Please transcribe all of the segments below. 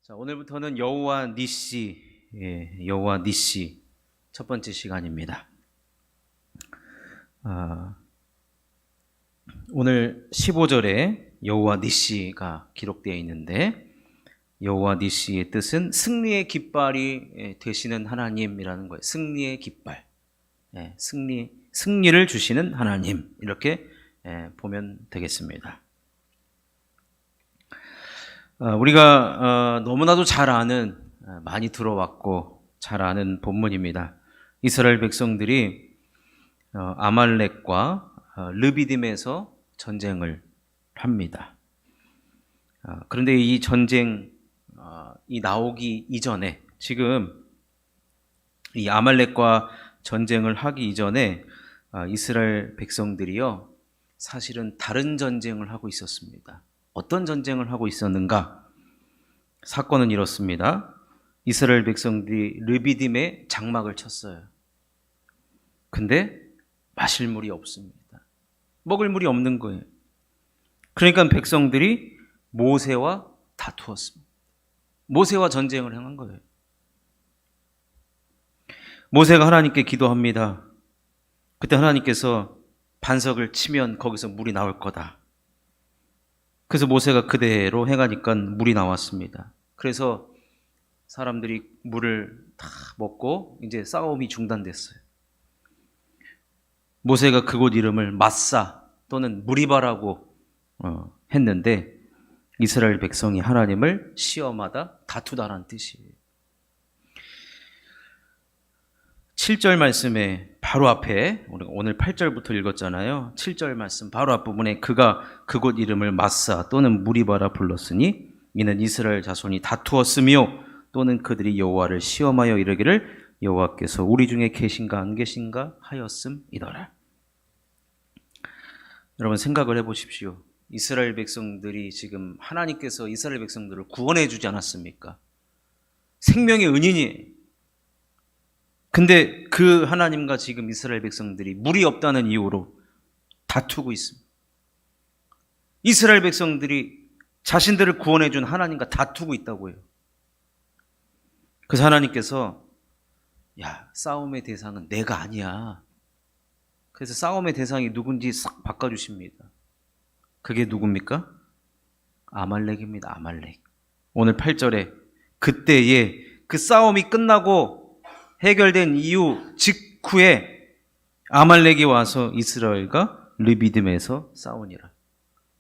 자, 오늘부터는 여호와 니시, 여호와 니시 첫 번째 시간입니다. 오늘 15절에 여호와 니시가 기록되어 있는데, 여호와 니시의 뜻은 승리의 깃발이 되시는 하나님이라는 거예요. 승리의 깃발, 승리를 주시는 하나님, 이렇게 보면 되겠습니다. 우리가 너무나도 잘 아는, 많이 들어왔고 잘 아는 본문입니다. 이스라엘 백성들이 아말렉과 르비딤에서 전쟁을 합니다. 그런데 이 전쟁이 나오기 이전에, 지금 이 아말렉과 전쟁을 하기 이전에 이스라엘 백성들이요, 사실은 다른 전쟁을 하고 있었습니다. 어떤 전쟁을 하고 있었는가? 사건은 이렇습니다. 이스라엘 백성들이 르비딤에 장막을 쳤어요. 근데 마실 물이 없습니다. 먹을 물이 없는 거예요. 그러니까 백성들이 모세와 다투었습니다. 모세와 전쟁을 행한 거예요. 모세가 하나님께 기도합니다. 그때 하나님께서 반석을 치면 거기서 물이 나올 거다. 그래서 모세가 그대로 행하니까 물이 나왔습니다. 그래서 사람들이 물을 다 먹고 이제 싸움이 중단됐어요. 모세가 그곳 이름을 마사 또는 무리바라고 했는데, 이스라엘 백성이 하나님을 시험하다, 다투다라는 뜻이에요. 7절 말씀에 바로 앞에, 우리가 오늘 8절부터 읽었잖아요. 7절 말씀 바로 앞부분에 그가 그곳 이름을 마사 또는 무리바라 불렀으니 이는 이스라엘 자손이 다투었으며 또는 그들이 여호와를 시험하여 이르기를 여호와께서 우리 중에 계신가 안 계신가 하였음이더라. 여러분 생각을 해보십시오. 이스라엘 백성들이 지금 하나님께서 이스라엘 백성들을 구원해 주지 않았습니까? 생명의 은인이에요. 근데 그 하나님과 지금 이스라엘 백성들이 물이 없다는 이유로 다투고 있습니다. 이스라엘 백성들이 자신들을 구원해 준 하나님과 다투고 있다고요. 그래서 하나님께서 싸움의 대상은 내가 아니야. 그래서 싸움의 대상이 누군지 싹 바꿔주십니다. 그게 누굽니까? 아말렉입니다. 아말렉. 오늘 8절에 그때에 그 싸움이 끝나고 해결된 이후 직후에 아말렉이 와서 이스라엘과 르비딤에서 싸우니라.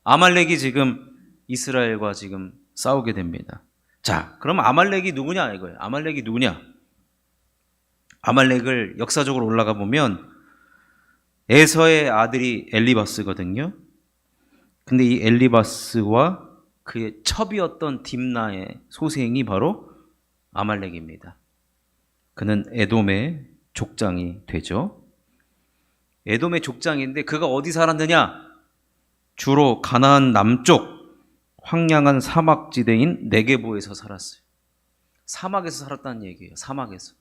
아말렉이 지금 이스라엘과 지금 싸우게 됩니다. 자, 그럼 아말렉이 누구냐 이거예요. 아말렉이 누구냐? 아말렉을 역사적으로 올라가 보면 에서의 아들이 엘리바스거든요. 근데 이 엘리바스와 그의 첩이었던 딥나의 소생이 바로 아말렉입니다. 그는 에돔의 족장이 되죠. 에돔의 족장인데 그가 어디 살았느냐? 주로 가나안 남쪽 황량한 사막지대인 네게보에서 살았어요. 사막에서 살았다는 얘기예요. 사막에서.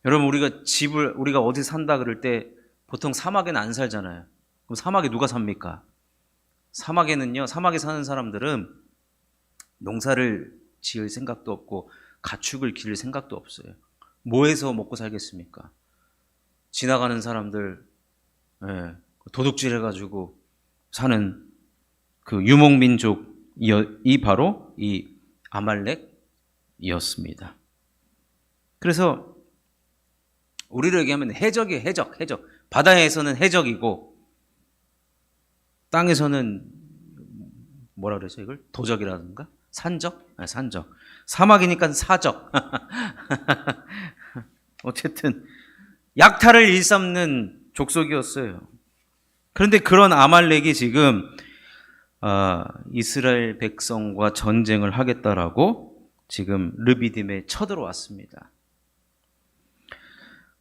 여러분, 우리가 어디 산다 그럴 때 보통 사막에는 안 살잖아요. 그럼 사막에 누가 삽니까? 사막에는요, 사막에 사는 사람들은 농사를 지을 생각도 없고 가축을 기를 생각도 없어요. 뭐 해서 먹고 살겠습니까? 지나가는 사람들 도둑질 해가지고 사는 그 유목민족이 바로 이 아말렉이었습니다. 그래서 우리를 얘기하면 해적이에요. 해적. 바다에서는 해적이고 땅에서는 뭐라 그러죠 이걸? 도적이라든가? 산적? 산적. 사막이니까 사적. 어쨌든 약탈을 일삼는 족속이었어요. 그런데 그런 아말렉이 지금 이스라엘 백성과 전쟁을 하겠다라고 지금 르비딤에 쳐들어왔습니다.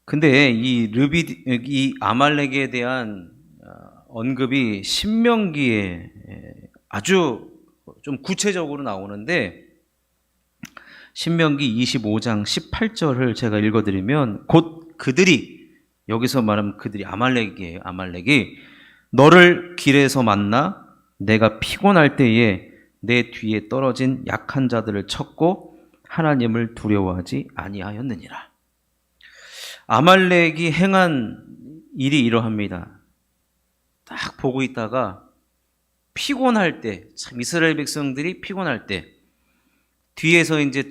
근데 이 아말렉에 대한 언급이 신명기에 아주 좀 구체적으로 나오는데, 신명기 25장 18절을 제가 읽어드리면, 곧 그들이, 여기서 말하면 그들이 아말렉이에요. 아말렉이 너를 길에서 만나 내가 피곤할 때에 내 뒤에 떨어진 약한 자들을 쳤고 하나님을 두려워하지 아니하였느니라. 아말렉이 행한 일이 이러합니다. 딱 보고 있다가 피곤할 때, 참 이스라엘 백성들이 피곤할 때 뒤에서 이제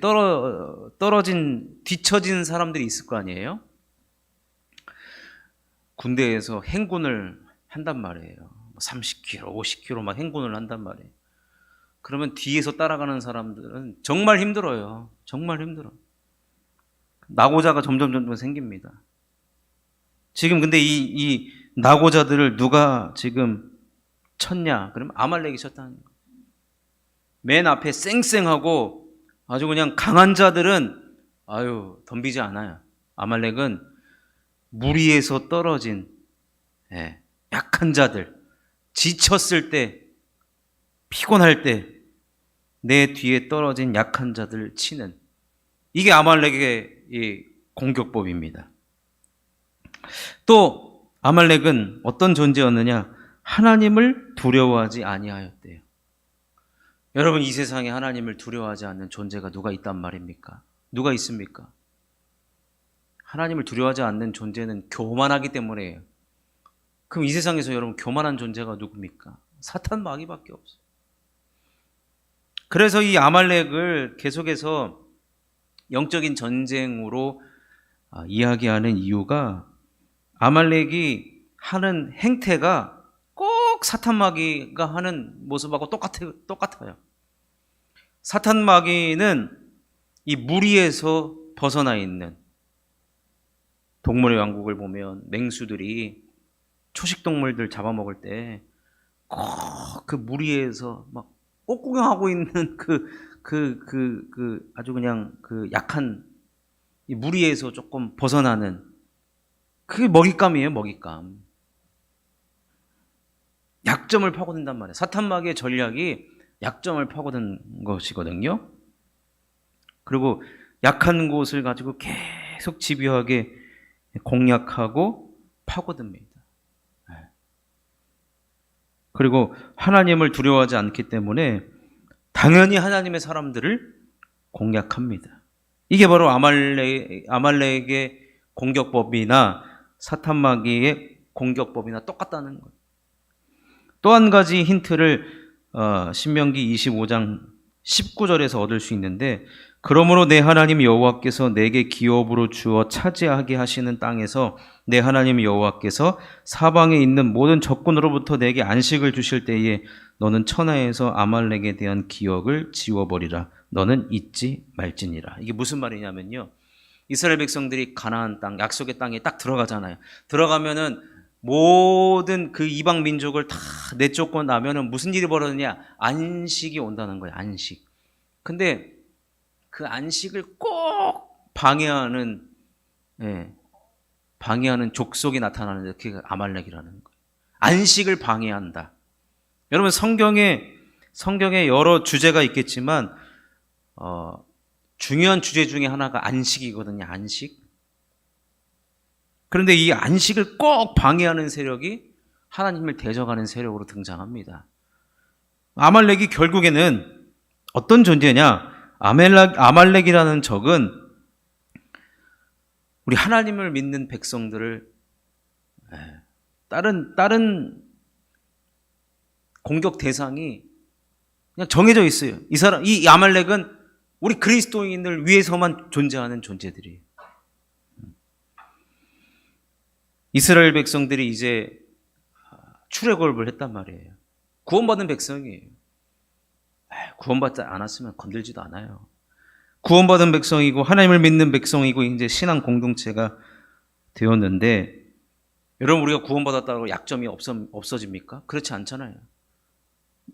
뒤처진 사람들이 있을 거 아니에요? 군대에서 행군을 한단 말이에요. 30km, 50km 막 행군을 한단 말이에요. 그러면 뒤에서 따라가는 사람들은 정말 힘들어요. 정말 힘들어. 낙오자가 점점 생깁니다. 지금 근데 이 낙오자들을 누가 지금 쳤냐? 그러면 아말렉이 쳤다는 거예요. 맨 앞에 쌩쌩하고 아주 그냥 강한 자들은 덤비지 않아요. 아말렉은 무리에서 떨어진 약한 자들, 지쳤을 때, 피곤할 때 내 뒤에 떨어진 약한 자들을 치는, 이게 아말렉의 이 공격법입니다. 또 아말렉은 어떤 존재였느냐? 하나님을 두려워하지 아니하였대요. 여러분, 이 세상에 하나님을 두려워하지 않는 존재가 누가 있단 말입니까? 누가 있습니까? 하나님을 두려워하지 않는 존재는 교만하기 때문이에요. 그럼 이 세상에서 여러분 교만한 존재가 누굽니까? 사탄 마귀밖에 없어요. 그래서 이 아말렉을 계속해서 영적인 전쟁으로 이야기하는 이유가, 아말렉이 하는 행태가 꼭 사탄 마귀가 하는 모습하고 똑같아요. 사탄 마귀는 이 무리에서 벗어나 있는, 동물의 왕국을 보면 맹수들이 초식 동물들 잡아먹을 때 꼭 그 무리에서 막 꽃구경하고 있는 아주 그냥 그 약한 이 무리에서 조금 벗어나는, 그게 먹잇감이에요, 먹잇감. 약점을 파고든단 말이에요. 사탄 마귀의 전략이 약점을 파고든 것이거든요. 그리고 약한 곳을 가지고 계속 집요하게 공략하고 파고듭니다. 그리고 하나님을 두려워하지 않기 때문에 당연히 하나님의 사람들을 공략합니다. 이게 바로 아말렉의 공격법이나 사탄 마귀의 공격법이나 똑같다는 거예요. 또 한 가지 힌트를 신명기 25장 19절에서 얻을 수 있는데, 그러므로 내 하나님 여호와께서 내게 기업으로 주어 차지하게 하시는 땅에서 내 하나님 여호와께서 사방에 있는 모든 적군으로부터 내게 안식을 주실 때에 너는 천하에서 아말렉에 대한 기억을 지워버리라. 너는 잊지 말지니라. 이게 무슨 말이냐면요, 이스라엘 백성들이 가나안 땅, 약속의 땅에 딱 들어가잖아요. 들어가면은 모든 그 이방 민족을 다 내쫓고 나면은 무슨 일이 벌어지냐? 안식이 온다는 거예요. 안식. 근데 그 안식을 꼭 방해하는 족속이 나타나는데 그게 아말렉이라는 거예요. 안식을 방해한다. 여러분, 성경에 여러 주제가 있겠지만 중요한 주제 중에 하나가 안식이거든요. 안식. 그런데 이 안식을 꼭 방해하는 세력이 하나님을 대적하는 세력으로 등장합니다. 아말렉이 결국에는 어떤 존재냐? 아말렉이라는 적은 우리 하나님을 믿는 백성들을 다른 공격 대상이 그냥 정해져 있어요. 이 아말렉은 우리 그리스도인을 위해서만 존재하는 존재들이에요. 이스라엘 백성들이 이제 출애굽을 했단 말이에요. 구원받은 백성이에요. 구원받지 않았으면 건들지도 않아요. 구원받은 백성이고 하나님을 믿는 백성이고 이제 신앙 공동체가 되었는데, 여러분, 우리가 구원받았다고 약점이 없어집니까? 그렇지 않잖아요.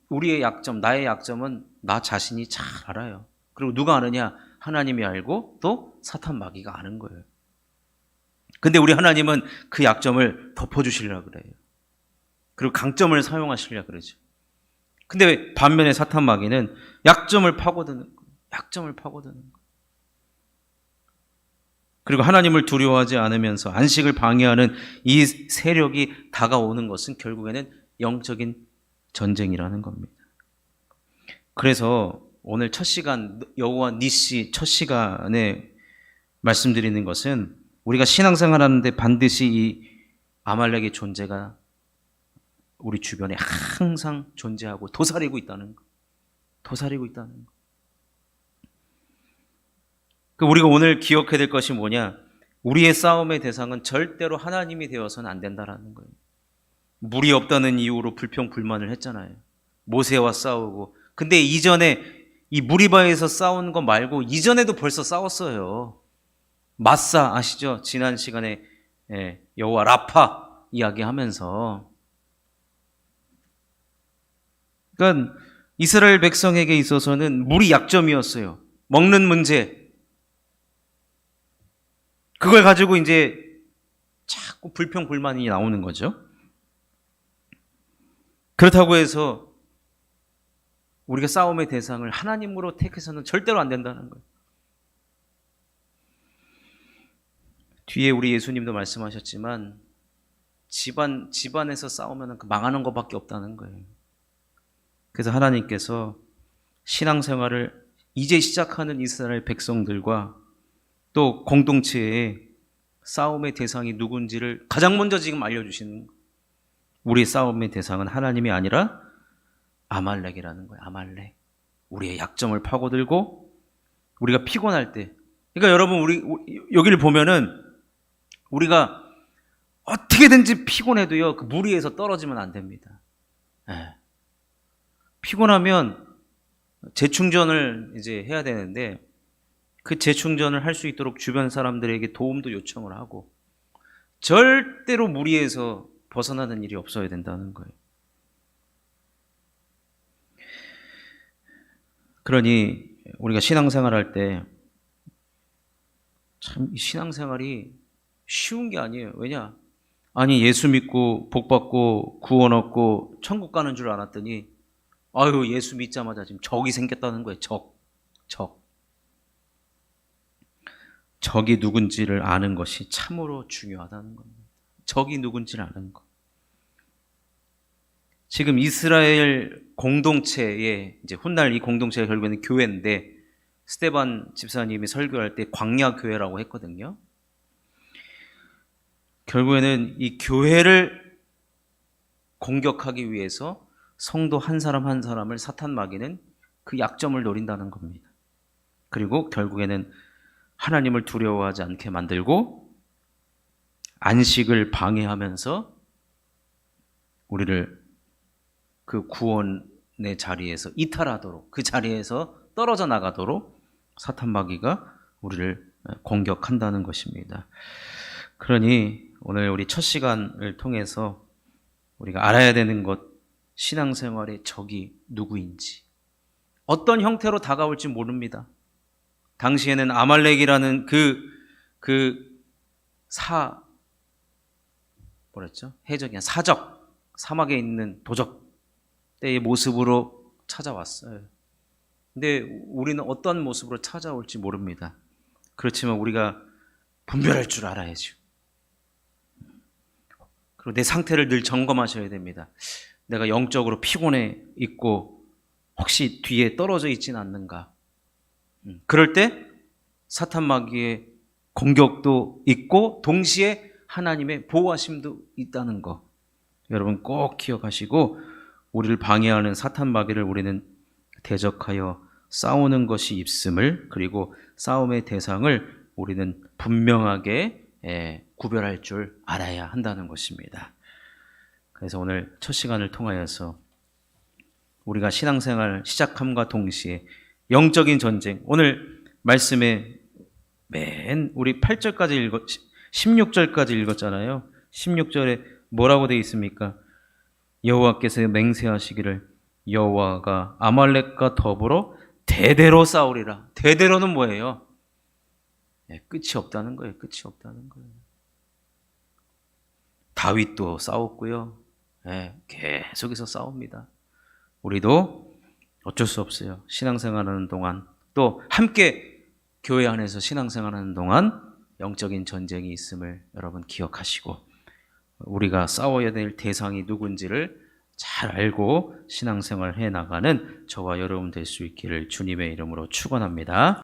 우리의 약점, 나의 약점은 나 자신이 잘 알아요. 그리고 누가 아느냐? 하나님이 알고 또 사탄 마귀가 아는 거예요. 근데 우리 하나님은 그 약점을 덮어주시려고 그래요. 그리고 강점을 사용하시려고 그러죠. 근데 반면에 사탄 마귀는 약점을 파고드는 거예요. 약점을 파고드는 거예요. 그리고 하나님을 두려워하지 않으면서 안식을 방해하는 이 세력이 다가오는 것은 결국에는 영적인 전쟁이라는 겁니다. 그래서 오늘 첫 시간 여호와 니시 첫 시간에 말씀드리는 것은 우리가 신앙생활 하는데 반드시 이 아말렉의 존재가 우리 주변에 항상 존재하고 도사리고 있다는 거. 도사리고 있다는 거. 우리가 오늘 기억해야 될 것이 뭐냐? 우리의 싸움의 대상은 절대로 하나님이 되어서는 안 된다라는 거예요. 물이 없다는 이유로 불평불만을 했잖아요. 모세와 싸우고. 근데 이전에 이 무리바에서 싸운 거 말고 이전에도 벌써 싸웠어요. 마사 아시죠? 지난 시간에 여호와 라파 이야기하면서. 그러니까 이스라엘 백성에게 있어서는 물이 약점이었어요. 먹는 문제. 그걸 가지고 이제 자꾸 불평불만이 나오는 거죠. 그렇다고 해서 우리가 싸움의 대상을 하나님으로 택해서는 절대로 안 된다는 거예요. 뒤에 우리 예수님도 말씀하셨지만 집안에서 싸우면 망하는 것밖에 없다는 거예요. 그래서 하나님께서 신앙생활을 이제 시작하는 이스라엘 백성들과 또 공동체의 싸움의 대상이 누군지를 가장 먼저 지금 알려주시는 거예요. 우리의 싸움의 대상은 하나님이 아니라 아말렉이라는 거예요. 아말렉. 우리의 약점을 파고들고 우리가 피곤할 때, 그러니까 여러분 우리 여기를 보면은 우리가 어떻게든지 피곤해도요 그 무리에서 떨어지면 안 됩니다. 피곤하면 재충전을 이제 해야 되는데 그 재충전을 할 수 있도록 주변 사람들에게 도움도 요청을 하고 절대로 무리에서 벗어나는 일이 없어야 된다는 거예요. 그러니 우리가 신앙생활 할 때 참 신앙생활이 쉬운 게 아니에요. 왜냐? 아니 예수 믿고 복 받고 구원 얻고 천국 가는 줄 알았더니 아유 예수 믿자마자 지금 적이 생겼다는 거예요. 적이 누군지를 아는 것이 참으로 중요하다는 겁니다. 적이 누군지를 아는 것. 지금 이스라엘 공동체의 이제 훗날 이 공동체가 결국에는 교회인데 스데반 집사님이 설교할 때 광야 교회라고 했거든요. 결국에는 이 교회를 공격하기 위해서 성도 한 사람 한 사람을 사탄 마귀는 그 약점을 노린다는 겁니다. 그리고 결국에는 하나님을 두려워하지 않게 만들고 안식을 방해하면서 우리를 그 구원의 자리에서 이탈하도록, 그 자리에서 떨어져 나가도록 사탄 마귀가 우리를 공격한다는 것입니다. 그러니 오늘 우리 첫 시간을 통해서 우리가 알아야 되는 것, 신앙생활의 적이 누구인지, 어떤 형태로 다가올지 모릅니다. 당시에는 아말렉이라는 해적이야 사적, 사막에 있는 도적 때의 모습으로 찾아왔어요. 근데 우리는 어떤 모습으로 찾아올지 모릅니다. 그렇지만 우리가 분별할 줄 알아야죠. 그리고 내 상태를 늘 점검하셔야 됩니다. 내가 영적으로 피곤해 있고 혹시 뒤에 떨어져 있지는 않는가. 그럴 때 사탄 마귀의 공격도 있고 동시에 하나님의 보호하심도 있다는 거 여러분 꼭 기억하시고 우리를 방해하는 사탄 마귀를 우리는 대적하여 싸우는 것이 입음을, 그리고 싸움의 대상을 우리는 분명하게 구별할 줄 알아야 한다는 것입니다. 그래서 오늘 첫 시간을 통하여서 우리가 신앙생활 시작함과 동시에 영적인 전쟁, 오늘 말씀에 맨 우리 8절까지 16절까지 읽었잖아요. 16절에 뭐라고 되어 있습니까? 여호와께서 맹세하시기를 여호와가 아말렉과 더불어 대대로 싸우리라. 대대로는 뭐예요? 끝이 없다는 거예요. 끝이 없다는 거예요. 다윗도 싸웠고요. 계속해서 싸웁니다. 우리도 어쩔 수 없어요. 신앙생활하는 동안 또 함께 교회 안에서 신앙생활하는 동안 영적인 전쟁이 있음을 여러분 기억하시고 우리가 싸워야 될 대상이 누군지를 잘 알고 신앙생활 해 나가는 저와 여러분 될 수 있기를 주님의 이름으로 축원합니다.